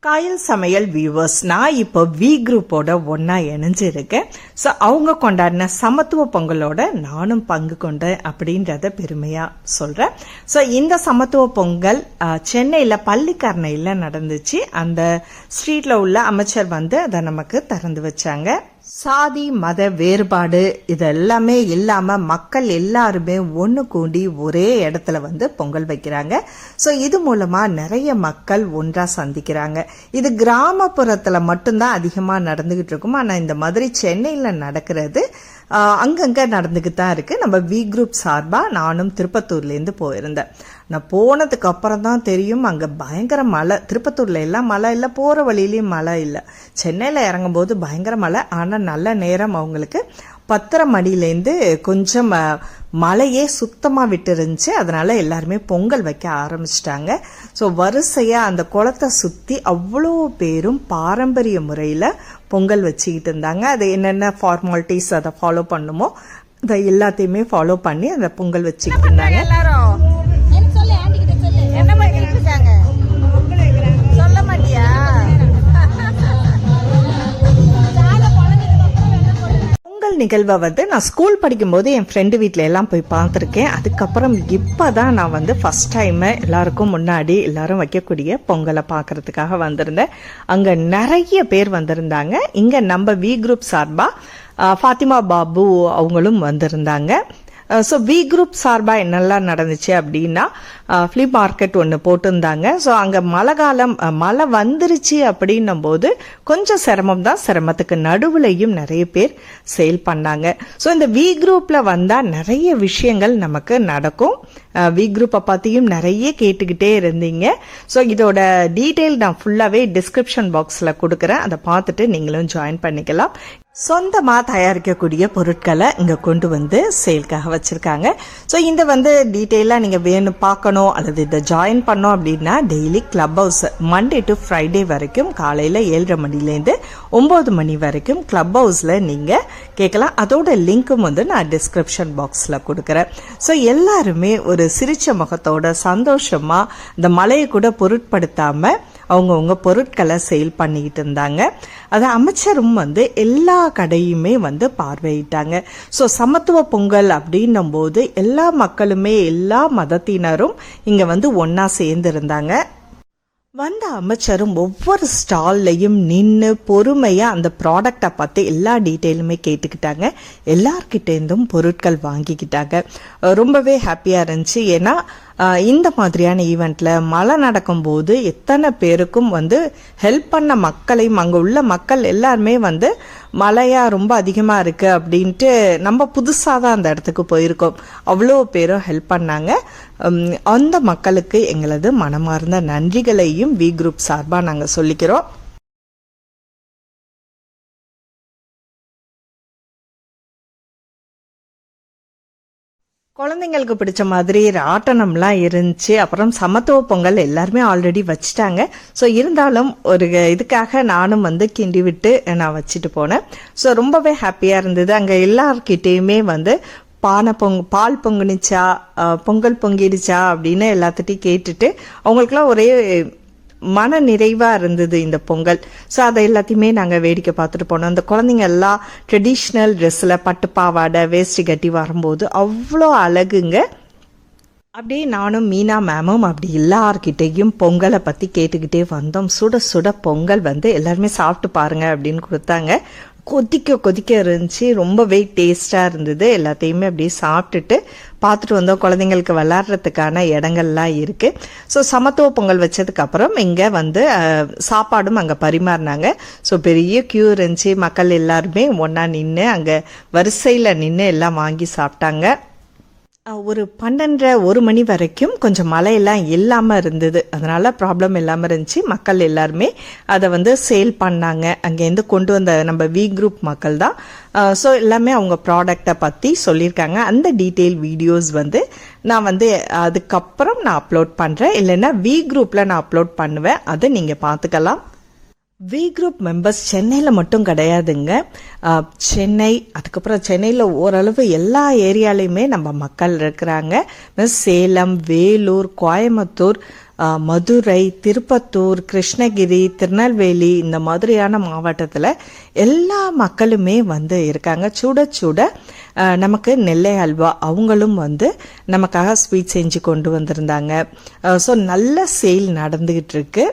காயல் சமையல் வியூவர்ஸ், நான் இப்போ வி குரூப்போட ஒன்னா இணைஞ்சிருக்கேன். ஸோ அவங்க கொண்டாடின சமத்துவ பொங்கலோட நானும் பங்கு கொண்டேன் அப்படின்றத பெருமையா சொல்றேன். ஸோ இந்த சமத்துவ பொங்கல் சென்னையில பள்ளிக்கரணையில் நடந்துச்சு. அந்த ஸ்ட்ரீட்ல உள்ள அமைச்சர் வந்து அதை நமக்கு திறந்து வச்சாங்க. சாதி மத வேறுபாடு இதெல்லாமே இல்லாம மக்கள் எல்லாருமே ஒன்று கூடி ஒரே இடத்துல வந்து பொங்கல் வைக்கிறாங்க. ஸோ இது மூலமா நிறைய மக்கள் ஒன்றா சந்திக்கிறாங்க. இது கிராமப்புறத்துல மட்டும்தான் அதிகமா நடந்துகிட்டு இருக்கும். ஆனா இந்த மாதிரி சென்னையில நடக்கிறது அங்கங்க நடந்துகிட்டு தான் இருக்கு. நம்ம வி குரூப் சார்பா நானும் திருப்பத்தூர்லேருந்து போயிருந்தேன். நான் போனதுக்கு அப்புறம் தான் தெரியும் அங்கே பயங்கர மழை. திருப்பத்தூர்ல எல்லாம் மழை இல்லை, போகிற வழியிலையும் மழை இல்லை. சென்னையில் இறங்கும் போது பயங்கர மழை. ஆனால் நல்ல நேரம் அவங்களுக்கு 10:30 மணிலேருந்து கொஞ்சம் மழையே சுத்தமாக விட்டு இருந்துச்சு. அதனால எல்லாருமே பொங்கல் வைக்க ஆரம்பிச்சிட்டாங்க. ஸோ வரிசையாக அந்த குளத்தை சுற்றி அவ்வளோ பேரும் பாரம்பரிய முறையில் பொங்கல் வச்சுக்கிட்டு இருந்தாங்க. அது என்னென்ன ஃபார்மாலிட்டிஸ் அதை ஃபாலோ பண்ணுமோ அதை எல்லாத்தையுமே ஃபாலோ பண்ணி அந்த பொங்கல் வச்சுக்கிட்டு இருந்தாங்க. சொல்ல மாட்டியா? பொங்கல் நிகழ்வை வந்து நான் ஸ்கூல் படிக்கும்போது என் ஃப்ரெண்டு வீட்டில எல்லாம் போய் பார்த்துருக்கேன். அதுக்கப்புறம் இப்போதான் நான் வந்து ஃபர்ஸ்ட் டைம் எல்லாருக்கும் முன்னாடி எல்லாரும் வைக்கக்கூடிய பொங்கலை பார்க்கறதுக்காக வந்திருந்தேன். அங்கே நிறைய பேர் வந்திருந்தாங்க. இங்கே நம்ம வி குரூப் சார்பா ஃபாத்திமா பாபு அவங்களும் வந்திருந்தாங்க. ஸோ வி குரூப் சார்பாக என்னெல்லாம் நடந்துச்சு அப்படின்னா, ஃப்ளிப் மார்க்கெட் ஒன்று போட்டிருந்தாங்க. ஸோ அங்கே மழை வந்துருச்சு அப்படின்னும் போது கொஞ்சம் சிரமம் தான். சிரமத்துக்கு நடுவுலையும் நிறைய பேர் சேல் பண்ணாங்க. ஸோ இந்த வி குரூப்பில் வந்தால் நிறைய விஷயங்கள் நமக்கு நடக்கும். வி குரூப்பை பற்றியும் நிறைய கேட்டுக்கிட்டே இருந்தீங்க. ஸோ இதோட டீட்டெயில் நான் ஃபுல்லாகவே டிஸ்கிரிப்ஷன் பாக்ஸில் கொடுக்குறேன். அதை பார்த்துட்டு நீங்களும் ஜாயின் பண்ணிக்கலாம். சொந்தமாக தயாரிக்கக்கூடிய பொருட்களை இங்கே கொண்டு வந்து சேல்காக வச்சுருக்காங்க. ஸோ இந்த வந்து டீட்டெயிலாக நீங்கள் வேணும் பார்க்கணும் அல்லது இதை ஜாயின் பண்ணோம் அப்படின்னா daily club house Monday to Friday வரைக்கும் காலையில் 7:30 மணிலேருந்து 9 மணி வரைக்கும் கிளப் ஹவுஸில் நீங்கள் கேட்கலாம். அதோட லிங்க்கும் வந்து நான் டிஸ்கிரிப்ஷன் பாக்ஸில் கொடுக்குறேன். ஸோ எல்லாருமே ஒரு சிரிச்ச முகத்தோட சந்தோஷமாக இந்த மழையை கூட பொருட்படுத்தாமல் அவங்கவுங்க பொருட்களை சேல் பண்ணிக்கிட்டு இருந்தாங்க. அது அமைச்சரும் வந்து எல்லா கடையுமே வந்து பார்வையிட்டாங்க. ஸோ சமத்துவ பொங்கல் அப்படின்னும் போது எல்லா மக்களுமே எல்லா மதத்தினரும் இங்கே வந்து ஒன்றா சேர்ந்துருந்தாங்க. வந்த அமைச்சரும் ஒவ்வொரு ஸ்டால்லையும் நின்று பொறுமையாக அந்த ப்ராடக்டை பற்றி எல்லா டீட்டெயிலுமே கேட்டுக்கிட்டாங்க. எல்லார்கிட்டேருந்தும் பொருட்கள் வாங்கிக்கிட்டாங்க. ரொம்பவே ஹாப்பியாக இருந்துச்சு. ஏன்னா இந்த மாதிரியான ஈவெண்ட்டில் மழை நடக்கும்போது எத்தனை பேருக்கும் வந்து ஹெல்ப் பண்ண மக்களையும் அங்கே உள்ள மக்கள் எல்லாருமே வந்து மழையா ரொம்ப அதிகமாக இருக்குது அப்படின்ட்டு நம்ம புதுசாக தான் அந்த இடத்துக்கு போயிருக்கோம். அவ்வளோ பேரும் ஹெல்ப் பண்ணாங்க. அந்த மக்களுக்கு எங்களது மனமார்ந்த நன்றிகளையும் வி குரூப் சார்பாக நாங்கள் சொல்லிக்கிறோம். குழந்தைங்களுக்கு பிடிச்ச மாதிரி ராட்டனம்லாம் இருந்துச்சு. அப்புறம் சமத்துவ பொங்கல் எல்லாருமே ஆல்ரெடி வச்சுட்டாங்க. ஸோ இருந்தாலும் ஒரு இதுக்காக நானும் வந்து கிண்டி விட்டு நான் வச்சுட்டு போனேன். ஸோ ரொம்பவே ஹாப்பியாக இருந்தது. அங்கே எல்லார்கிட்டேயுமே வந்து பால் பொங்குனிச்சா, பொங்கல் பொங்கிடுச்சா அப்படின்னு எல்லாத்துட்டையும் கேட்டுட்டு அவங்களுக்குலாம் ஒரே மன நிறைவாக இருந்தது இந்த பொங்கல். ஸோ அதை எல்லாத்தையுமே நாங்கள் வேடிக்கை பார்த்துட்டு போனோம். அந்த குழந்தைங்க எல்லாம் ட்ரெடிஷ்னல் ட்ரெஸ்ஸில் பட்டு பாவாடை வேஷ்டி கட்டி வரும்போது அவ்வளோ அழகுங்க. அப்படியே நானும் மீனா மேமும் அப்படி எல்லார்கிட்டையும் பொங்கலை பற்றி கேட்டுக்கிட்டே வந்தோம். சுட சுட பொங்கல் வந்து எல்லாருமே சாப்பிட்டு பாருங்க அப்படின்னு கொடுத்தாங்க. கொதிக்க இருந்துச்சு. ரொம்பவே டேஸ்டாக இருந்தது. எல்லாத்தையுமே அப்படியே சாப்பிட்டுட்டு பார்த்துட்டு வந்தோம். குழந்தைங்களுக்கு விளாட்றதுக்கான இடங்கள்லாம் இருக்குது. ஸோ சமத்துவ பொங்கல் வச்சதுக்கப்புறம் இங்கே வந்து சாப்பாடும் அங்கே பரிமாறினாங்க. ஸோ பெரிய கியூ இருந்துச்சு. மக்கள் எல்லாருமே ஒன்றா நின்று அங்கே வரிசையில் நின்று எல்லாம் வாங்கி சாப்பிட்டாங்க. ஒரு 12:30 மணி வரைக்கும் கொஞ்சம் மழையெல்லாம் இல்லாமல் இருந்தது. அதனால ப்ராப்ளம் இல்லாமல் இருந்துச்சு. மக்கள் எல்லாருமே அதை வந்து சேல் பண்ணாங்க. அங்கேருந்து கொண்டு வந்த நம்ம வி குரூப் மக்கள் தான். ஸோ எல்லாமே அவங்க ப்ராடக்டை பற்றி சொல்லியிருக்காங்க. அந்த டீட்டெயில் வீடியோஸ் வந்து நான் வந்து அதுக்கப்புறம் நான் அப்லோட் பண்ணுறேன். இல்லைன்னா வி குரூப்பில் நான் அப்லோட் பண்ணுவேன். அதை நீங்கள் பார்த்துக்கலாம். வி குரூப் மெம்பர்ஸ் சென்னையில் மட்டும் கிடையாதுங்க. சென்னை, அதுக்கப்புறம் சென்னையில் ஓரளவு எல்லா ஏரியாலையுமே நம்ம மக்கள் இருக்கிறாங்க. சேலம், வேலூர், கோயம்புத்தூர், மதுரை, திருப்பத்தூர், கிருஷ்ணகிரி, திருநெல்வேலி இந்த மாதிரியான மாவட்டத்தில் எல்லா மக்களுமே வந்து இருக்காங்க. சுட சுட நமக்கு நெல்லை அல்வா அவங்களும் வந்து நமக்காக ஸ்வீட் செஞ்சு கொண்டு வந்திருந்தாங்க. ஸோ நல்ல சேல் நடந்துகிட்டு இருக்கு.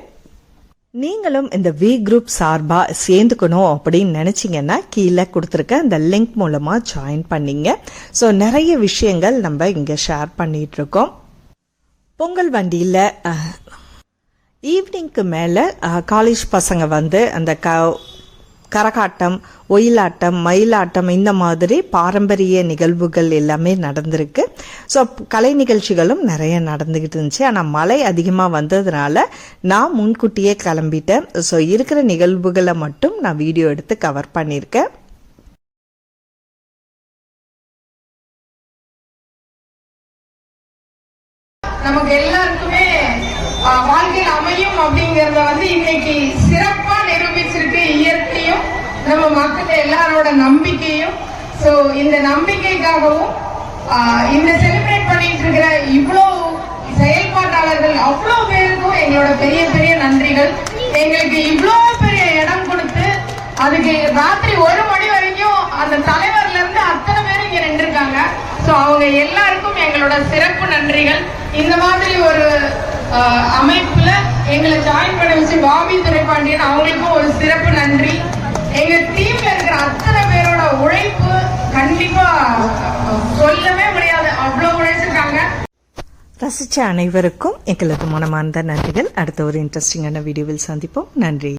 நீங்களும் இந்த வி குரூப் சார்பா சேர்ந்துக்கணும் அப்படின்னு நினைச்சீங்கன்னா கீழே கொடுத்துருக்க அந்த லிங்க் மூலமா ஜாயின் பண்ணிங்க. ஸோ நிறைய விஷயங்கள் நம்ம இங்க ஷேர் பண்ணிட்டு இருக்கோம். பொங்கல் வண்டியில ஈவினிங்க்கு மேல காலேஜ் பசங்க வந்து அந்த கரகாட்டம், ஒயிலாட்டம், மயிலாட்டம் இந்த மாதிரி பாரம்பரிய நிகழ்வுகள் எல்லாமே நடந்திருக்கு. ஸோ கலை நிகழ்ச்சிகளும் நிறைய நடந்துகிட்டு இருந்துச்சு. ஆனால் மழை அதிகமாக வந்ததுனால நான் முன்கூட்டியே கிளம்பிட்டேன். ஸோ இருக்கிற நிகழ்வுகளை மட்டும் நான் வீடியோ எடுத்து கவர் பண்ணியிருக்கேன். நமக்கு எல்லாருக்குமே வாழ்க்கையில் அமையும் அப்படிங்கறத வந்து இன்னைக்கு சிறப்பா நிரூபிச்சிருக்கு இயற்கையும் நம்ம மக்கள் எல்லாரோட நம்பிக்கையும். சோ இந்த நம்பிக்கைக்காகவும் இந்த செலிப்ரேட் பண்ணிட்டு இருக்கிற இவ்வளவு செயல்பாட்டாளர்கள் அவ்வளவு பேருக்கும் எங்களோட பெரிய பெரிய நன்றிகள். எங்களுக்கு இவ்வளவு பெரிய இடம் கொடுத்து அதுக்கு ராத்திரி 1 மணி வரைக்கும் அந்த தலைவர்ல இருந்து அத்தனை பேரும் இங்க நின்றுருக்காங்க. சோ அவங்க எல்லாருக்கும் எங்களோட சிறப்பு நன்றிகள். இந்த மாதிரி ஒரு அமைப்புல எங்களை ஜாயின் பண்ண வச்சு பாபி துரைபாண்டியன் அவங்களுக்கும் ஒரு சிறப்பு நன்றி. எங்க டீம்ல இருக்கிற அத்தனை பேரோட உழைப்பு கண்டிப்பா சொல்லவே முடியாது, அவ்வளவு உழைச்சிருக்காங்க. ரசிச்ச அனைவருக்கும் எங்களது மனமார்ந்த நன்றிகள். அடுத்த ஒரு இன்ட்ரெஸ்டிங்கான வீடியோவில் சந்திப்போம். நன்றி.